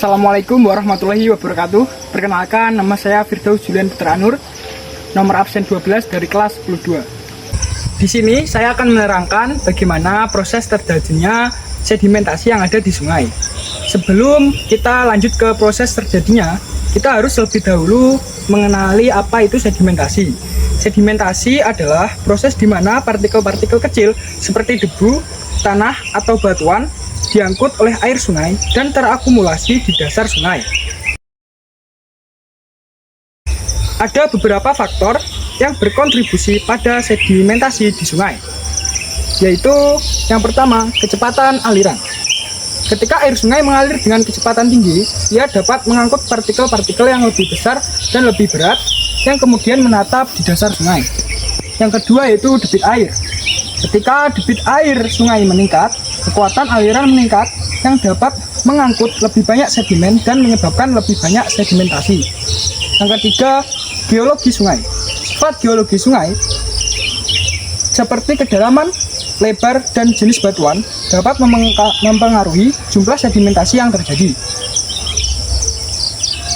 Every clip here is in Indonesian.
Assalamualaikum warahmatullahi wabarakatuh. Perkenalkan, nama saya Firdaus Julian Putra Anur, nomor absen 12 dari kelas 10-2. Di sini saya akan menerangkan bagaimana proses terjadinya sedimentasi yang ada di sungai. Sebelum kita lanjut ke proses terjadinya, kita harus lebih dahulu mengenali apa itu sedimentasi. Sedimentasi adalah proses di mana partikel-partikel kecil seperti debu, tanah, atau batuan diangkut oleh air sungai dan terakumulasi di dasar sungai. Ada beberapa faktor yang berkontribusi pada sedimentasi di sungai, yaitu yang pertama, kecepatan aliran. Ketika air sungai mengalir dengan kecepatan tinggi, ia dapat mengangkut partikel-partikel yang lebih besar dan lebih berat yang kemudian menatap di dasar sungai. Yang kedua yaitu debit air. Ketika debit air sungai meningkat, kekuatan aliran meningkat yang dapat mengangkut lebih banyak sedimen dan menyebabkan lebih banyak sedimentasi. Yang ketiga, geologi sungai. Sifat geologi sungai seperti kedalaman, lebar, dan jenis batuan dapat mempengaruhi jumlah sedimentasi yang terjadi.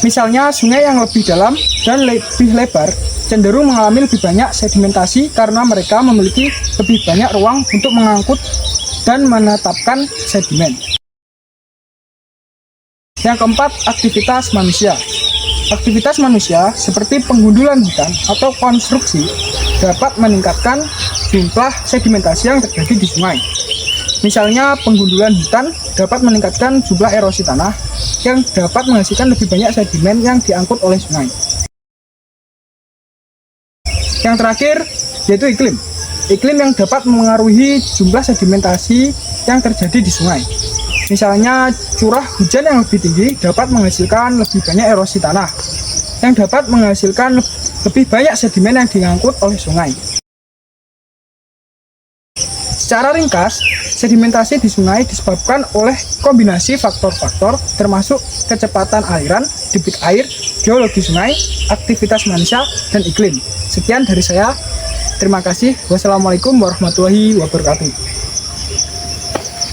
Misalnya, sungai yang lebih dalam dan lebih lebar cenderung mengalami lebih banyak sedimentasi karena mereka memiliki lebih banyak ruang untuk mengangkut dan menetapkan sedimen. Yang keempat, aktivitas manusia. Aktivitas manusia seperti penggundulan hutan atau konstruksi dapat meningkatkan jumlah sedimentasi yang terjadi di sungai. Misalnya, penggundulan hutan dapat meningkatkan jumlah erosi tanah yang dapat menghasilkan lebih banyak sedimen yang diangkut oleh sungai. Yang terakhir yaitu iklim. Iklim yang dapat mengaruhi jumlah sedimentasi yang terjadi di sungai. Misalnya, curah hujan yang lebih tinggi dapat menghasilkan lebih banyak erosi tanah, yang dapat menghasilkan lebih banyak sedimen yang diangkut oleh sungai. Secara ringkas, sedimentasi di sungai disebabkan oleh kombinasi faktor-faktor termasuk kecepatan aliran, debit air, geologi sungai, aktivitas manusia, dan iklim. Sekian dari saya. Terima kasih. Wassalamualaikum warahmatullahi wabarakatuh.